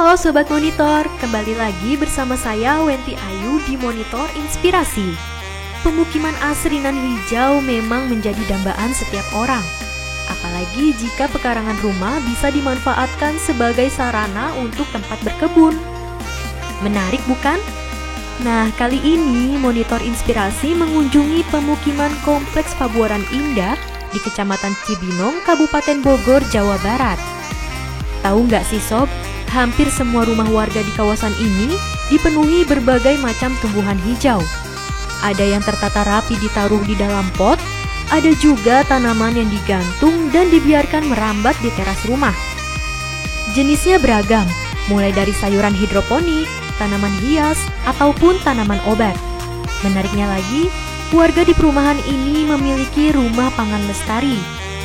Halo Sobat Monitor, kembali lagi bersama saya Wenti Ayu di Monitor Inspirasi. Pemukiman asrinan hijau memang menjadi dambaan setiap orang. Apalagi jika pekarangan rumah bisa dimanfaatkan sebagai sarana untuk tempat berkebun. Menarik bukan? Nah, kali ini Monitor Inspirasi mengunjungi pemukiman Kompleks Pabuaran Indah di Kecamatan Cibinong, Kabupaten Bogor, Jawa Barat. Tahu nggak sih Sob? Hampir semua rumah warga di kawasan ini dipenuhi berbagai macam tumbuhan hijau. Ada yang tertata rapi ditaruh di dalam pot, ada juga tanaman yang digantung dan dibiarkan merambat di teras rumah. Jenisnya beragam, mulai dari sayuran hidroponik, tanaman hias, ataupun tanaman obat. Menariknya lagi, warga di perumahan ini memiliki rumah pangan lestari,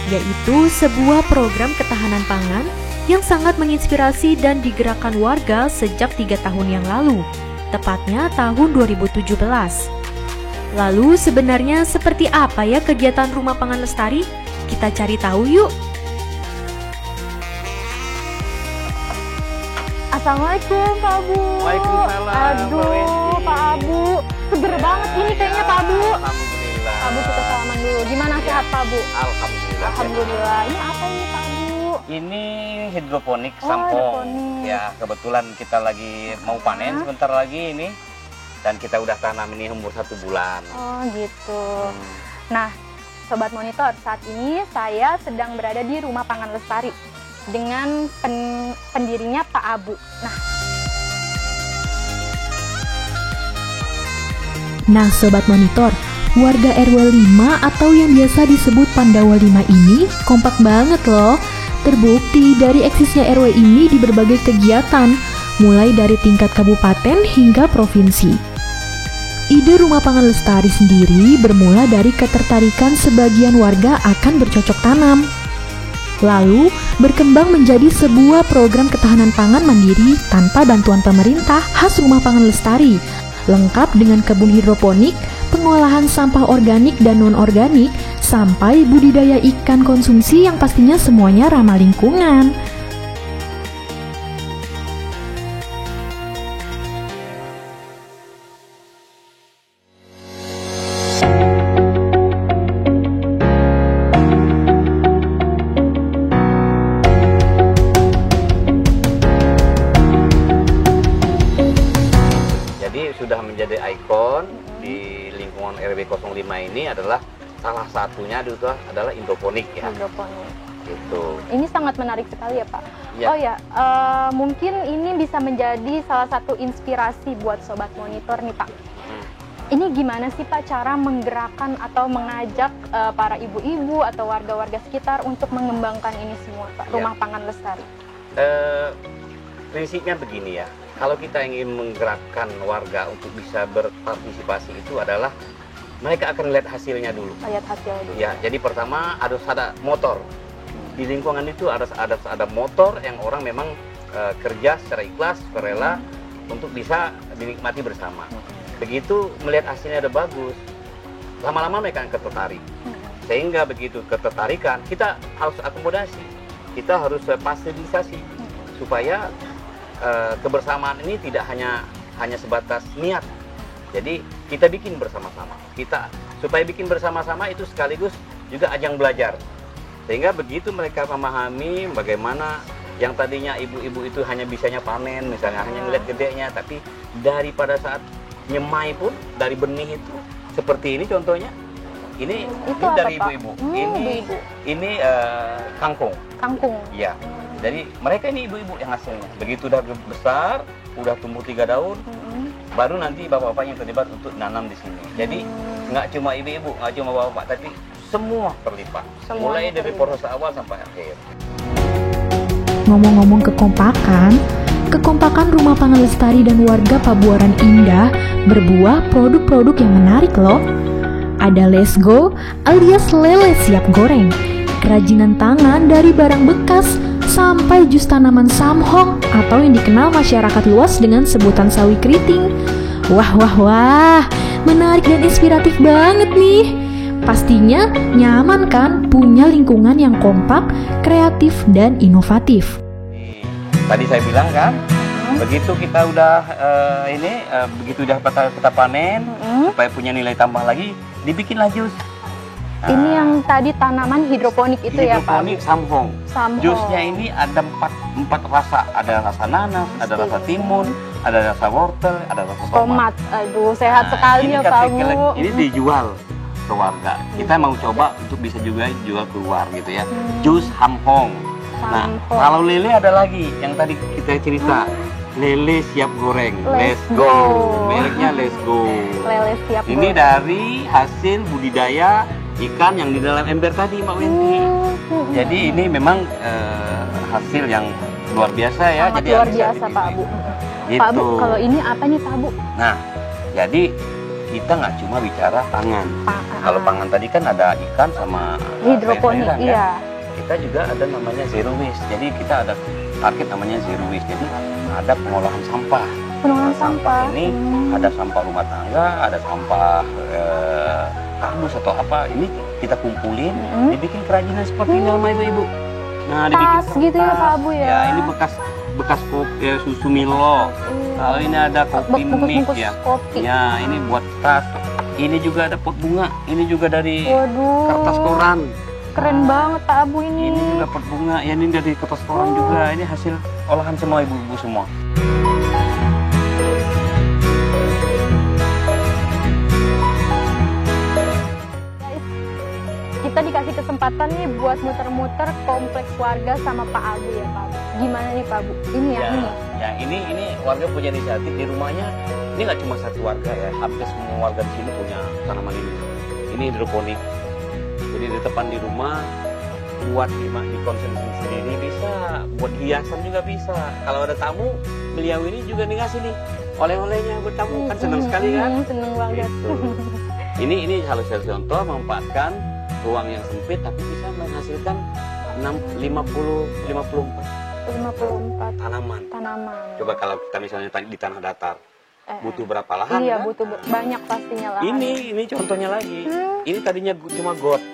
yaitu sebuah program ketahanan pangan yang sangat menginspirasi dan digerakkan warga sejak 3 tahun yang lalu, tepatnya tahun 2017. Lalu sebenarnya seperti apa ya kegiatan Rumah Pangan Lestari? Kita cari tahu yuk. Assalamualaikum Pak Abu. Waalaikumsalam. Aduh Pak Abu, seger banget ini kayaknya Pak Abu. Alhamdulillah. Pak Abu kita salaman dulu. Gimana sehat Pak Abu? Alhamdulillah. Alhamdulillah. Ini apa ini Pak Abu? Ini hidroponik Oh, sampong. hidroponik. Ya, kebetulan kita lagi mau panen sebentar lagi ini. Dan kita udah tanam ini umur 1 bulan. Oh gitu. Nah, Sobat Monitor, saat ini saya sedang berada di Rumah Pangan Lestari dengan pendirinya Pak Abu. Nah, Sobat Monitor, warga RW 5 atau yang biasa disebut Pandawa 5 ini kompak banget loh. Terbukti dari eksisnya RW ini di berbagai kegiatan, mulai dari tingkat kabupaten hingga provinsi. Ide Rumah Pangan Lestari sendiri bermula dari ketertarikan sebagian warga akan bercocok tanam. Lalu, berkembang menjadi sebuah program ketahanan pangan mandiri tanpa bantuan pemerintah khas Rumah Pangan Lestari, lengkap dengan kebun hidroponik, pengolahan sampah organik dan non-organik, sampai budidaya ikan konsumsi yang pastinya semuanya ramah lingkungan. Sudah menjadi ikon di lingkungan RW 05 ini adalah salah satunya adalah hidroponik ya. Hidroponik. Gitu. Ini sangat menarik sekali ya Pak. Ya. Oh ya, mungkin ini bisa menjadi salah satu inspirasi buat Sobat Monitor nih Pak. Ini gimana sih Pak cara menggerakkan atau mengajak para ibu-ibu atau warga-warga sekitar untuk mengembangkan ini semua Pak, Rumah Pangan Lestari? Prinsipnya begini ya. Kalau kita ingin menggerakkan warga untuk bisa berpartisipasi itu adalah mereka akan lihat hasilnya dulu. Lihat hasil dulu. Ya, jadi pertama harus ada motor. Di lingkungan itu ada motor yang orang memang kerja secara ikhlas, rela untuk bisa dinikmati bersama. Begitu melihat hasilnya udah bagus, lama-lama mereka akan tertarik. Sehingga begitu ketertarikan, kita harus akomodasi, kita harus fasilitasi supaya kebersamaan ini tidak hanya sebatas niat. Jadi kita bikin bersama-sama. Supaya bikin bersama-sama itu sekaligus juga ajang belajar. Sehingga begitu mereka memahami bagaimana yang tadinya ibu-ibu itu hanya bisanya panen, misalnya hanya melihat gedenya, tapi daripada saat nyemai pun dari benih itu seperti ini contohnya. Ini dari ibu-ibu. Ini kangkung. Kangkung. Iya. Jadi mereka ini ibu-ibu yang hasilnya. Begitu udah besar, udah tumbuh 3 daun, baru nanti bapak-bapak yang terlibat untuk nanam di sini. Jadi nggak cuma ibu-ibu, nggak cuma bapak-bapak, tapi semua terlibat. Mulai dari proses awal sampai akhir. Ngomong-ngomong kekompakan Rumah Pangan Lestari dan warga Pabuaran Indah berbuah produk-produk yang menarik loh. Ada Let's Go alias lele siap goreng, kerajinan tangan dari barang bekas, sampai jus tanaman samhong atau yang dikenal masyarakat luas dengan sebutan sawi keriting. Wah, menarik dan inspiratif banget nih. Pastinya nyaman kan punya lingkungan yang kompak, kreatif, dan inovatif. Tadi saya bilang kan, Begitu kita udah begitu udah kita panen, supaya punya nilai tambah lagi, dibikinlah jus. Ini yang tadi tanaman hidroponik itu ya Pak? Hidroponik samhong. Samhong. Jusnya ini ada empat rasa. Ada rasa nanas, ada rasa timun, ada rasa wortel, ada rasa tomat. Aduh, sehat sekali ya Pak Bu. Ini dijual ke warga. Kita mau coba untuk bisa juga jual keluar gitu ya. Jus samhong. Nah, kalau lele ada lagi yang tadi kita cerita. Lele siap goreng. Let's go. Mereknya Let's Go. Lele siap Ini goreng. dari hasil budidaya ikan yang di dalam ember tadi, Mbak Wenti. Jadi ini memang hasil yang luar biasa ya. Sangat jadi luar biasa Pak Bu. Gitu. Pak Bu, kalau ini apa nih Pak Bu? Nah, jadi kita nggak cuma bicara pangan. Kalau pangan tadi kan ada ikan sama hidroponik, sayur-sayuran, iya. Kita juga ada namanya zero waste. Jadi kita ada target namanya zero waste. Jadi ada pengolahan sampah. Pengolahan sampah. Ini ada sampah rumah tangga, ada sampah kardus atau apa. Ini kita kumpulin, dibikin kerajinan seperti ini sama ibu-ibu. Nah, dibikin Tas gitu ya Pak Bu ya. Ya, ini bekas kopi, susu Milo. Kalau ini ada kopi mix ya. Kopi. Ya, ini buat tas. Ini juga ada pot bunga. Ini juga dari kertas koran. Keren banget Pak Bu ini. Ini juga pot bunga. Ya, ini dari kertas koran juga. Ini hasil olahan semua ibu-ibu semua. Kita dikasih kesempatan nih buat muter-muter kompleks warga sama Pak Abu ya Pak Bu. Gimana nih Pak Bu? Ini ya, ini. Ya, ini warga punya inisiatif di rumahnya. Ini nggak cuma satu warga ya, hampir semua warga di sini punya tanaman ini. Ini hidroponik. Jadi di depan di rumah buat dikonsumsi sendiri bisa, buat hiasan juga bisa. Kalau ada tamu, beliau ini juga dikasih nih oleh-olehnya buat tamu. Kan senang sekali kan? Seneng banget. Gitu. Ini salah satu contoh memanfaatkan ruang yang sempit tapi bisa menghasilkan 54 tanaman. Coba kalau kita misalnya di tanah datar, butuh berapa lahan? Iya, kan? butuh banyak pastinya lahan. Ini contohnya lagi. Ini tadinya cuma got.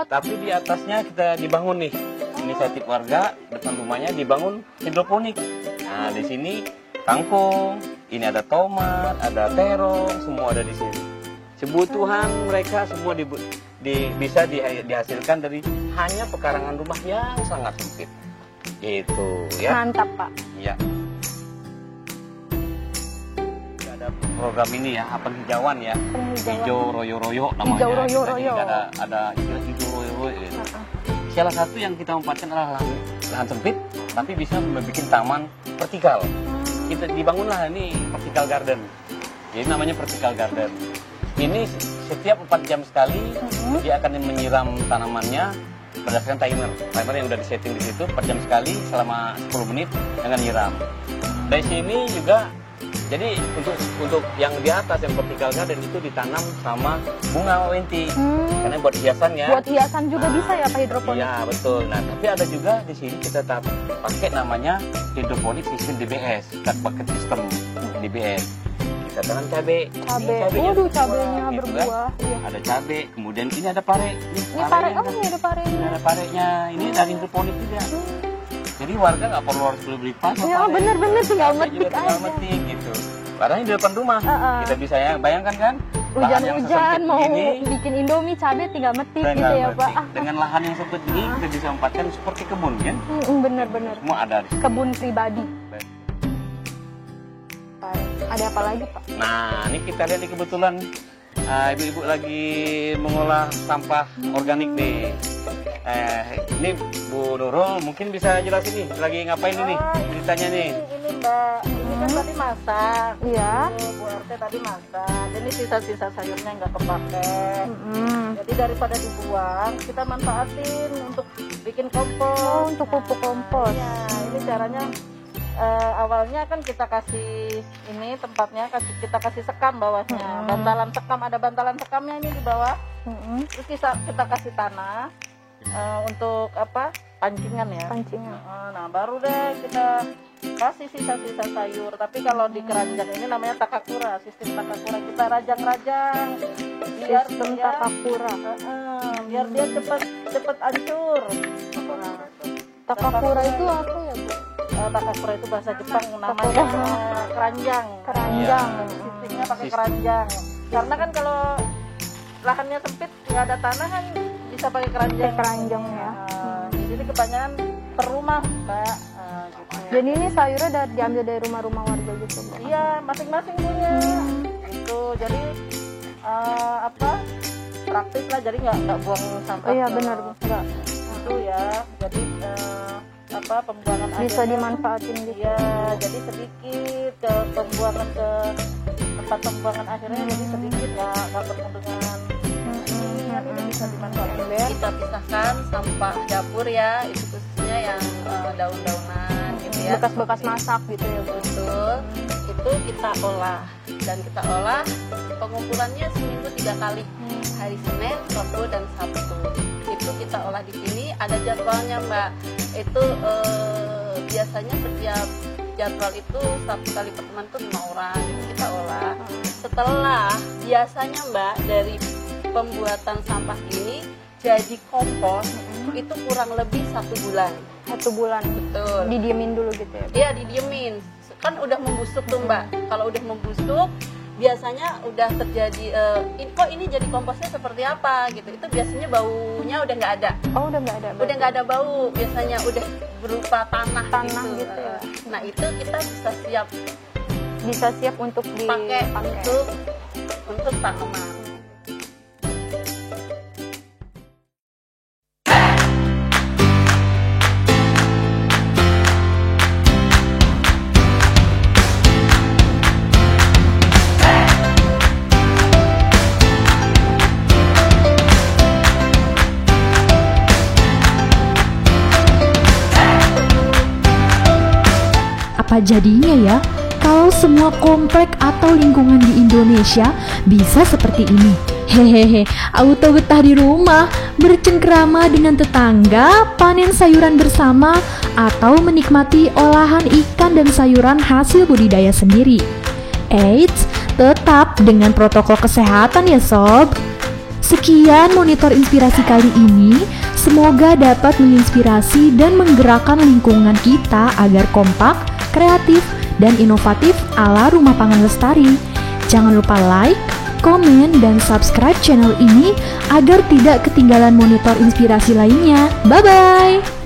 Tapi di atasnya kita dibangun nih. Inisiatif warga depan rumahnya dibangun hidroponik. Nah, di sini kangkung, ini ada tomat, ada terong, semua ada di sini. Kebutuhan mereka semua bisa dihasilkan dari hanya pekarangan rumah yang sangat sempit. Gitu ya. Mantap Pak. Iya. Ada program ini ya, penghijauan ya. Hijau royo-royo namanya. Hijau royo-royo. Ada istilah hijau royo-royo. Gitu. Salah satu yang kita manfaatkan adalah lahan sempit, tapi bisa membuat taman vertikal. Kita dibangunlah ini vertical garden. Jadi namanya vertical garden. Ini setiap 4 jam sekali dia akan menyiram tanamannya berdasarkan timer yang udah disetting di situ. 4 jam sekali selama 10 menit dengan nyiram. Dari sini juga jadi untuk yang di atas yang vertical garden itu ditanam sama bunga Wenti. Karena buat hiasan ya. Buat hiasan juga bisa ya Pak hidroponik. Iya betul. Nah tapi ada juga di sini kita pakai namanya hidroponik sistem DBS, bucket system DBS. Kita tanam cabai. Waduh, cabainya berbuah. Iya. Ada cabai, kemudian ini ada pare. Ini pare, ini ada parenya. Ini ada parenya. Ini dari hidroponik juga. Jadi warga nggak perlu harus beli pas. Ya bener-bener tinggal metik aja. Tinggal metik gitu. Padahal di depan rumah. Kita bisa ya, bayangkan kan? Hujan-hujan mau bikin indomie cabai tinggal metik gitu ya Pak. Dengan lahan yang sempit ini kita bisa manfaatkan seperti kebun kan? Bener-bener. Semua ada di sini. Kebun pribadi. Ada apa lagi Pak? Nah, ini kita lihat nih kebetulan ibu-ibu lagi mengolah sampah organik nih. Ini Bu Nurul mungkin bisa jelasin nih lagi ngapain ini ceritanya nih. Ini Mbak, ini kan tadi masak. Iya. Bu RT tadi masak. Ini sisa-sisa sayurnya nggak kepake. Jadi daripada dibuang, kita manfaatin untuk bikin kompos. Untuk pupuk kompos. Ya, ini caranya. Awalnya kan kita kasih ini tempatnya kita kasih sekam bawahnya, bantalan sekam, ada bantalan sekamnya ini di bawah. Terus kita kasih tanah untuk apa pancingan ya. Pancingan. Nah baru deh kita kasih sisa-sisa sayur. Tapi kalau di keranjang ini namanya takakura, sistem takakura, kita rajang-rajang biar Sistem dia, takakura. biar dia cepet hancur. Takakura itu apa ya Bu? takakura itu bahasa Jepang namanya keranjang. Keranjang. Sistemnya pakai keranjang. Karena kan kalau lahannya sempit nggak ada tanah kan bisa pakai keranjang. Keranjang ya. Jadi kebanyakan per rumah, Mbak. Gitu. Jadi ini sayurnya diambil dari rumah-rumah warga gitu, Mbak? Iya, masing-masing punya. Itu jadi praktis lah, jadi nggak buang sampah. Iya benar, nggak. Itu ya, jadi pembuangan Bisa akhirnya, dimanfaatin gitu. Iya, jadi sedikit ke pembuangan ke tempat pembuangan akhirnya jadi sedikit nggak penuh dengan ini bisa dimanfaatkan. Kita pisahkan sampah dapur ya, itu khususnya yang daun-daunan gitu ya. Bekas-bekas masak gitu ya, Bu. Betul, itu kita olah dan kita olah pengumpulannya seminggu 3 kali, hari Senin, Rabu dan Sabtu. Itu kita olah di sini, ada jadwalnya Mbak. Itu biasanya setiap jadwal itu 1 kali pertemuan tuh 5 orang gitu kita olah. Setelah biasanya Mbak dari pembuatan sampah ini jadi kompos itu kurang lebih 1 bulan. 1 bulan. Betul. Didiemin dulu gitu ya, Bu? Iya, didiemin. Kan udah membusuk tuh Mbak. Kalau udah membusuk biasanya udah terjadi kok ini jadi komposnya seperti apa gitu. Itu biasanya baunya udah nggak ada. Oh, udah nggak ada. Udah nggak ada bau, biasanya udah berupa tanah gitu ya. Nah itu kita Bisa siap untuk dipakai untuk tanaman. Apa jadinya ya kalau semua komplek atau lingkungan di Indonesia bisa seperti ini? Hehehe, auto betah di rumah, bercengkrama dengan tetangga, panen sayuran bersama, atau menikmati olahan ikan dan sayuran hasil budidaya sendiri. Eits, tetap dengan protokol kesehatan ya sob. Sekian monitor inspirasi kali ini. Semoga dapat menginspirasi dan menggerakkan lingkungan kita agar kompak, kreatif, dan inovatif ala Rumah Pangan Lestari. Jangan lupa like, komen, dan subscribe channel ini agar tidak ketinggalan monitor inspirasi lainnya. Bye-bye!